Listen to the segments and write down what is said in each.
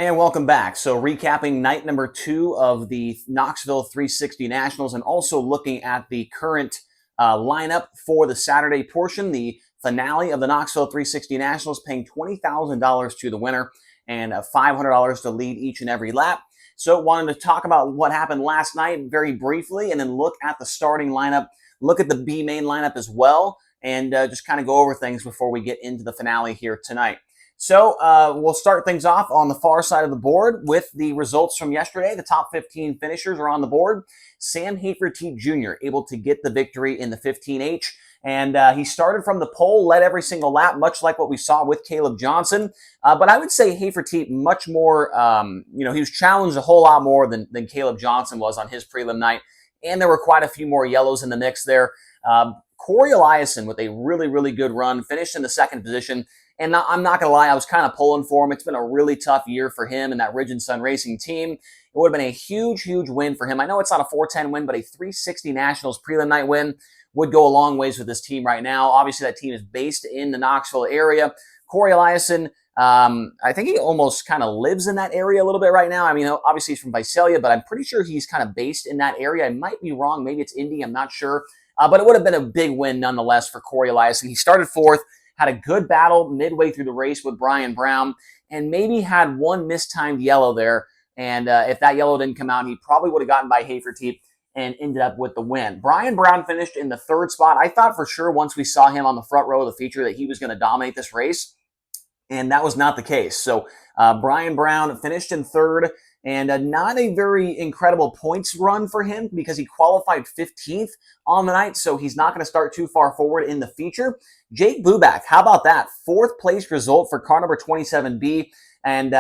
And welcome back. So recapping night number 2 of the Knoxville 360 Nationals and also looking at the current lineup for the Saturday portion, the finale of the Knoxville 360 Nationals, paying $20,000 to the winner and $500 to lead each and every lap. So wanted to talk about what happened last night very briefly and then look at the starting lineup, look at the B main lineup as well, and just kind of go over things before we get into the finale here tonight. So we'll start things off on the far side of the board with the results from yesterday. The top 15 finishers are on the board. Sam Hafertepe Jr. able to get the victory in the 15H. And he started from the pole, led every single lap, much like what we saw with Caleb Johnson. But I would say Hafertepe much more, he was challenged a whole lot more than Caleb Johnson was on his prelim night. And there were quite a few more yellows in the mix there. Corey Eliason with a really, really good run, finished in the second position. And I'm not going to lie, I was kind of pulling for him. It's been a really tough year for him and that Ridge and Sun Racing team. It would have been a huge, huge win for him. I know it's not a 410 win, but a 360 Nationals prelim night win would go a long ways with this team right now. Obviously, that team is based in the Knoxville area. Corey Eliason, I think he almost kind of lives in that area a little bit right now. I mean, obviously he's from Visalia, but I'm pretty sure he's kind of based in that area. I might be wrong. Maybe it's Indy. I'm not sure. But it would have been a big win nonetheless for Corey Eliason. He started fourth, had a good battle midway through the race with Brian Brown, and maybe had one mistimed yellow there. And if that yellow didn't come out, he probably would have gotten by Hafertepe and ended up with the win. Brian Brown finished in the third spot. I thought for sure once we saw him on the front row of the feature that he was going to dominate this race, and that was not the case. So Brian Brown finished in third, and not a very incredible points run for him because he qualified 15th on the night, so he's not going to start too far forward in the feature. Jake Buback, how about that? Fourth place result for car number 27B. And,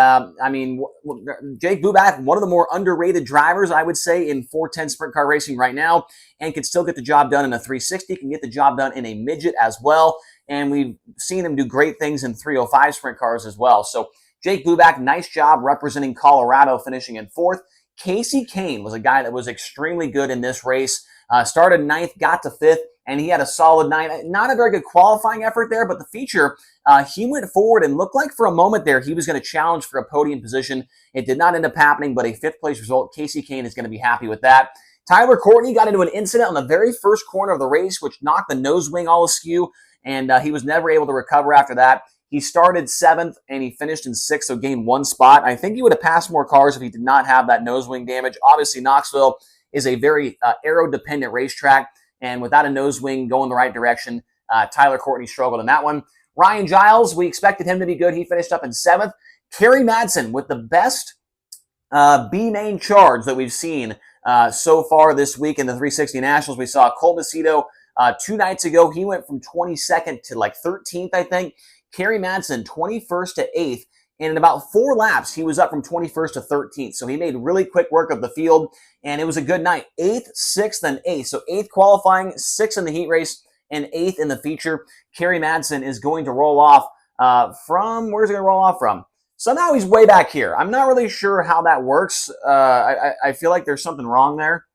Jake Buback, one of the more underrated drivers, I would say, in 410 sprint car racing right now, and can still get the job done in a 360, can get the job done in a midget as well. And we've seen him do great things in 305 sprint cars as well. So Jake Buback, nice job representing Colorado, finishing in fourth. Casey Kane was a guy that was extremely good in this race. Started ninth, got to fifth, and he had a solid night. Not a very good qualifying effort there, but the feature, he went forward and looked like for a moment there he was going to challenge for a podium position. It did not end up happening, but a fifth-place result. Casey Kane is going to be happy with that. Tyler Courtney got into an incident on the very first corner of the race, which knocked the nose wing all askew, and he was never able to recover after that. He started seventh, and he finished in sixth, so gained one spot. I think he would have passed more cars if he did not have that nose wing damage. Obviously, Knoxville is a very aero-dependent racetrack, and without a nose wing going the right direction, Tyler Courtney struggled in that one. Ryan Giles, we expected him to be good. He finished up in seventh. Kerry Madsen with the best B-main charge that we've seen so far this week in the 360 Nationals. We saw Cole Macedo 2 nights ago. He went from 22nd to like 13th, I think. Kerry Madsen, 21st to 8th. And in about 4 laps, he was up from 21st to 13th. So he made really quick work of the field, and it was a good night. 8th, 6th, and 8th. So 8th qualifying, 6th in the heat race, and 8th in the feature. Kerry Madsen is going to roll off where's he going to roll off from? Somehow he's way back here. I'm not really sure how that works. I feel like there's something wrong there.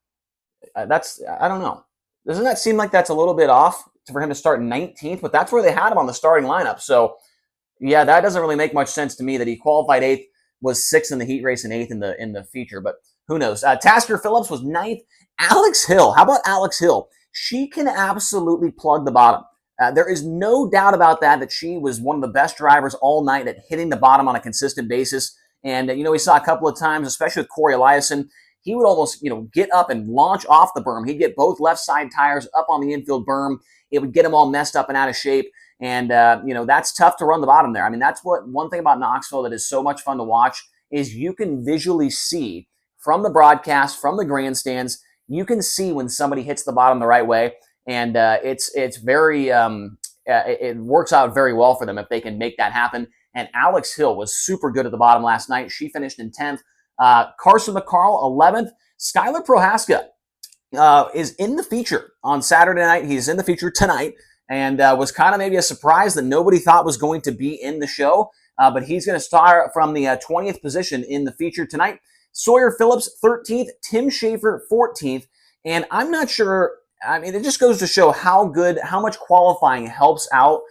I don't know. Doesn't that seem like that's a little bit off for him to start 19th? But that's where they had him on the starting lineup. So, yeah, that doesn't really make much sense to me that he qualified 8th, was 6th in the heat race, and 8th in the feature. But who knows? Tasker Phillips was 9th. Alex Hill. How about Alex Hill? She can absolutely plug the bottom. There is no doubt about that she was one of the best drivers all night at hitting the bottom on a consistent basis. And, we saw a couple of times, especially with Corey Eliason, he would almost, get up and launch off the berm. He'd get both left side tires up on the infield berm. It would get him all messed up and out of shape. And, that's tough to run the bottom there. I mean, that's one thing about Knoxville that is so much fun to watch is you can visually see from the broadcast, from the grandstands, you can see when somebody hits the bottom the right way. And it's very, it works out very well for them if they can make that happen. And Alex Hill was super good at the bottom last night. She finished in 10th. Carson McCarl, 11th. Skylar Prohaska is in the feature on Saturday night. He's in the feature tonight, and was kind of maybe a surprise that nobody thought was going to be in the show. But he's going to start from the 20th position in the feature tonight. Sawyer Phillips, 13th. Tim Schaefer, 14th. And I'm not sure. I mean, it just goes to show how much qualifying helps out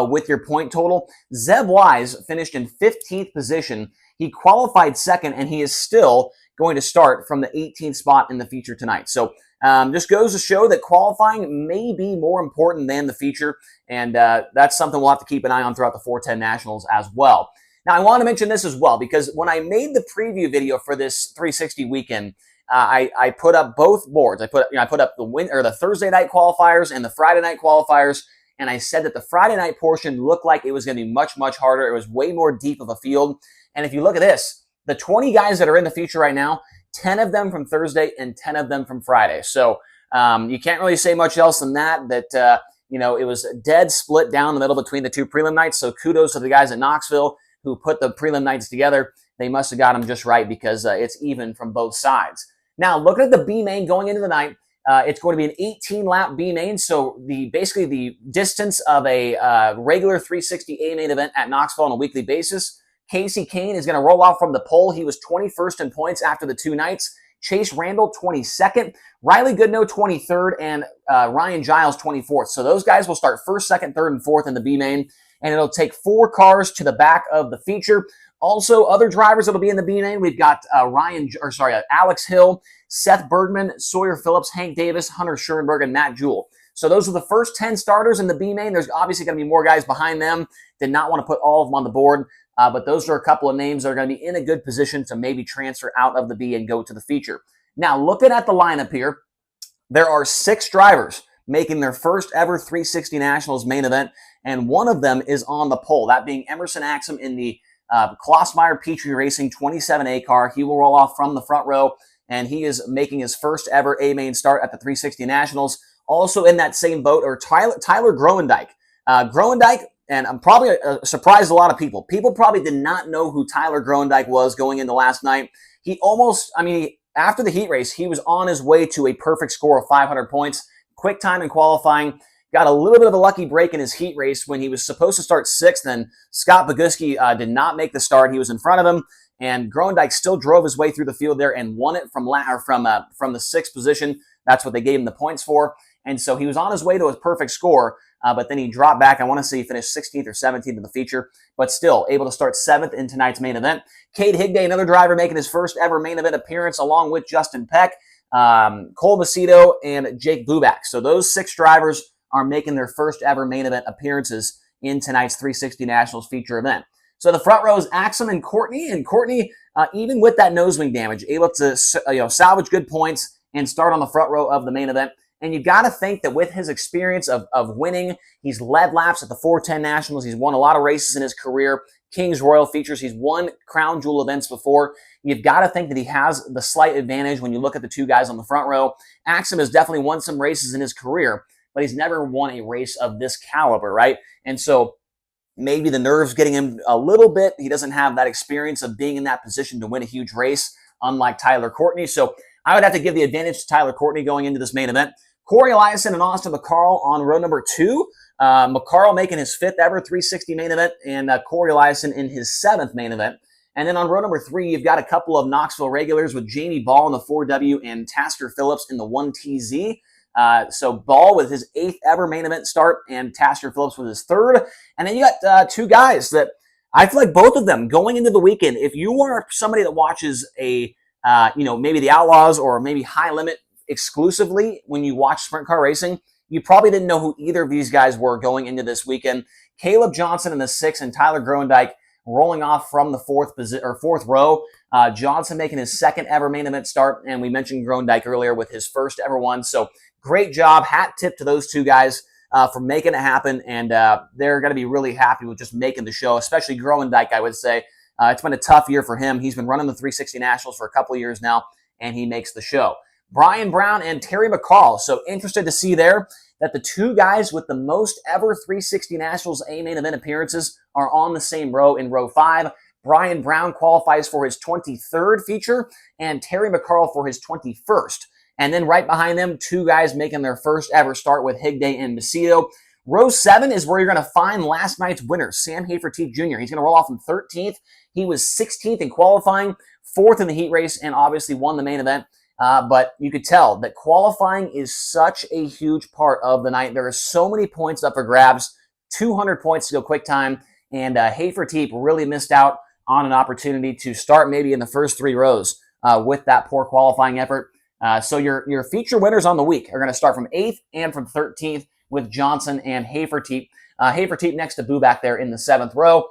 with your point total. Zeb Wise finished in 15th position. He qualified second, and he is still going to start from the 18th spot in the feature tonight. So just goes to show that qualifying may be more important than the feature, and that's something we'll have to keep an eye on throughout the 410 Nationals as well. Now, I want to mention this as well, because when I made the preview video for this 360 weekend, I put up both boards. I put up the Thursday night qualifiers and the Friday night qualifiers, and I said that the Friday night portion looked like it was going to be much, much harder. It was way more deep of a field. And if you look at this, the 20 guys that are in the feature right now, 10 of them from Thursday and 10 of them from Friday. So you can't really say much else than that, it was dead split down the middle between the two prelim nights. So kudos to the guys at Knoxville who put the prelim nights together. They must have got them just right, because it's even from both sides. Now, looking at the B main going into the night, it's going to be an 18-lap B main. So basically the distance of a regular 360 A main event at Knoxville on a weekly basis. Casey Kane is going to roll off from the pole. He was 21st in points after the 2 nights. Chase Randall, 22nd. Riley Goodnow, 23rd. And Ryan Giles, 24th. So those guys will start 1st, 2nd, 3rd, and 4th in the B main. And it'll take 4 cars to the back of the feature. Also, other drivers that'll be in the B main, we've got Alex Hill, Seth Bergman, Sawyer Phillips, Hank Davis, Hunter Schoenberg, and Matt Jewell. So those are the first 10 starters in the B main. There's obviously going to be more guys behind them. Did not want to put all of them on the board, but those are a couple of names that are going to be in a good position to maybe transfer out of the B and go to the feature. Now, looking at the lineup here, there are 6 drivers making their first ever 360 Nationals main event, and one of them is on the pole, that being Emerson Axum in the Klossmeyer Petrie Racing 27A car. He will roll off from the front row, and he is making his first ever A-main start at the 360 Nationals. Also in that same boat are Tyler Groenendijk. Groenendijk, and I'm probably surprised a lot of people. People probably did not know who Tyler Groenendijk was going into last night. After the heat race, he was on his way to a perfect score of 500 points. Quick time in qualifying. Got a little bit of a lucky break in his heat race when he was supposed to start 6th, and Scott Boguski did not make the start. He was in front of him, and Groenendijk still drove his way through the field there and won it from the 6th position. That's what they gave him the points for. And so he was on his way to a perfect score, but then he dropped back. I want to say he finished 16th or 17th in the feature, but still able to start 7th in tonight's main event. Cade Higday, another driver, making his first ever main event appearance along with Justin Peck, Cole Macedo, and Jake Bubak. So those 6 drivers are making their first ever main event appearances in tonight's 360 Nationals feature event. So the front row is Axum and Courtney, even with that nose wing damage, able to salvage good points and start on the front row of the main event. And you got to think that with his experience of winning, he's led laps at the 410 Nationals. He's won a lot of races in his career. Kings Royal features. He's won Crown Jewel events before. You've got to think that he has the slight advantage when you look at the 2 guys on the front row. Axum has definitely won some races in his career, but he's never won a race of this caliber, right? And so maybe the nerves getting him a little bit. He doesn't have that experience of being in that position to win a huge race, unlike Tyler Courtney. So I would have to give the advantage to Tyler Courtney going into this main event. Corey Eliason and Austin McCarl on row number 2. McCarl making his 5th ever 360 main event, and Corey Eliason in his 7th main event. And then on row number 3, you've got a couple of Knoxville regulars with Jamie Ball in the 4W and Tasker Phillips in the 1TZ. So Ball with his 8th ever main event start, and Tasker Phillips with his 3rd. And then you got 2 guys that I feel like both of them going into the weekend, if you are somebody that watches maybe the Outlaws or maybe High Limit exclusively when you watch sprint car racing, you probably didn't know who either of these guys were going into this weekend. Caleb Johnson in the 6th and Tyler Groenendijk rolling off from the 4th row. Johnson making his 2nd ever main event start, and we mentioned Groenendijk earlier with his 1st ever one. So great job. Hat tip to those 2 guys for making it happen, and they're going to be really happy with just making the show, especially Groenendijk, I would say. It's been a tough year for him. He's been running the 360 Nationals for a couple of years now, and he makes the show. Brian Brown and Terry McCall. So interested to see there that the 2 guys with the most ever 360 Nationals A-main event appearances are on the same row in row 5. Brian Brown qualifies for his 23rd feature, and Terry McCall for his 21st. And then right behind them, 2 guys making their first ever start with Higday and Macedo. Row 7 is where you're going to find last night's winner, Sam Hafertepe Jr. He's going to roll off in 13th. He was 16th in qualifying, 4th in the heat race, and obviously won the main event. But you could tell that qualifying is such a huge part of the night. There are so many points up for grabs, 200 points to go quick time, and Hafertepe really missed out on an opportunity to start maybe in the first 3 rows with that poor qualifying effort. So your feature winners on the week are going to start from 8th and from 13th with Johnson and Hafertepe. Hafertepe next to Buback there in the 7th row.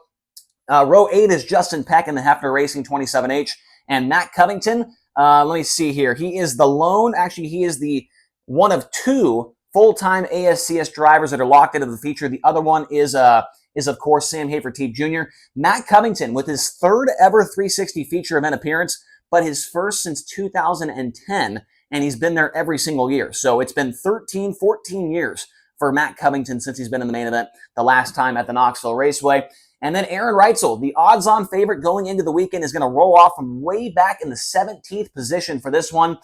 Row 8 is Justin Peck in the Hefner Racing 27H. And Matt Covington, let me see here. He is the lone, actually he is the one of 2 full-time ASCS drivers that are locked into the feature. The other one is of course Sam Hafertepe Jr. Matt Covington with his 3rd ever 360 feature event appearance, but his first since 2010, and he's been there every single year. So it's been 13, 14 years for Matt Covington since he's been in the main event the last time at the Knoxville Raceway. And then Aaron Reitzel, the odds-on favorite going into the weekend, is going to roll off from way back in the 17th position for this one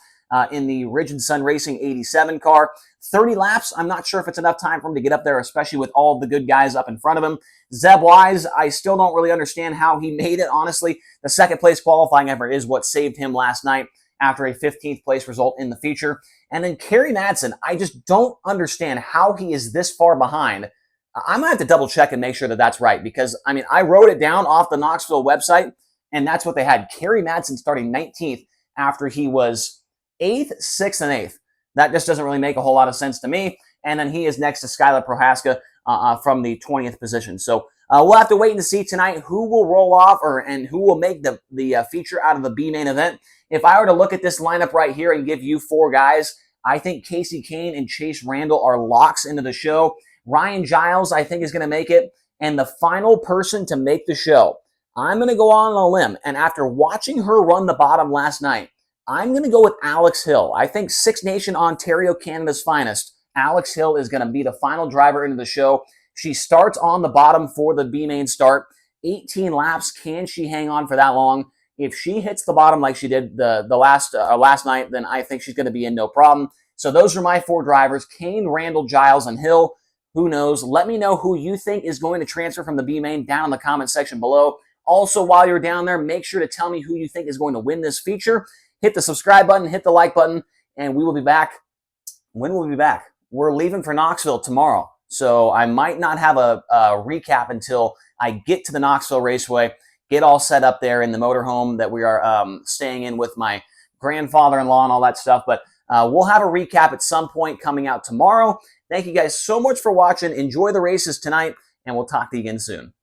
in the Ridge and Sun Racing 87 car. 30 laps, I'm not sure if it's enough time for him to get up there, especially with all the good guys up in front of him. Zeb Wise, I still don't really understand how he made it, honestly. The 2nd place qualifying effort is what saved him last night after a 15th place result in the feature. And then Kerry Madsen, I just don't understand how he is this far behind. I'm going to have to double check and make sure that that's right because, I mean, I wrote it down off the Knoxville website, and that's what they had. Kerry Madsen starting 19th after he was 8th, 6th, and 8th. That just doesn't really make a whole lot of sense to me. And then he is next to Skylar Prohaska from the 20th position. So we'll have to wait and see tonight who will roll off and who will make the feature out of the B main event. If I were to look at this lineup right here and give you 4 guys, I think Casey Kane and Chase Randall are locks into the show. Ryan Giles, I think, is going to make it. And the final person to make the show, I'm going to go on a limb. And after watching her run the bottom last night, I'm going to go with Alex Hill. I think Six Nation Ontario, Canada's finest, Alex Hill is going to be the final driver into the show. She starts on the bottom for the B-main start. 18 laps. Can she hang on for that long? If she hits the bottom like she did the last night, then I think she's going to be in no problem. So those are my 4 drivers, Kane, Randall, Giles, and Hill. Who knows? Let me know who you think is going to transfer from the B-main down in the comment section below. Also, while you're down there, make sure to tell me who you think is going to win this feature. Hit the subscribe button, hit the like button, and we will be back. When will we be back? We're leaving for Knoxville tomorrow, so I might not have a recap until I get to the Knoxville Raceway, get all set up there in the motorhome that we are staying in with my grandfather-in-law and all that stuff, but we'll have a recap at some point coming out tomorrow. Thank you guys so much for watching. Enjoy the races tonight, and we'll talk to you again soon.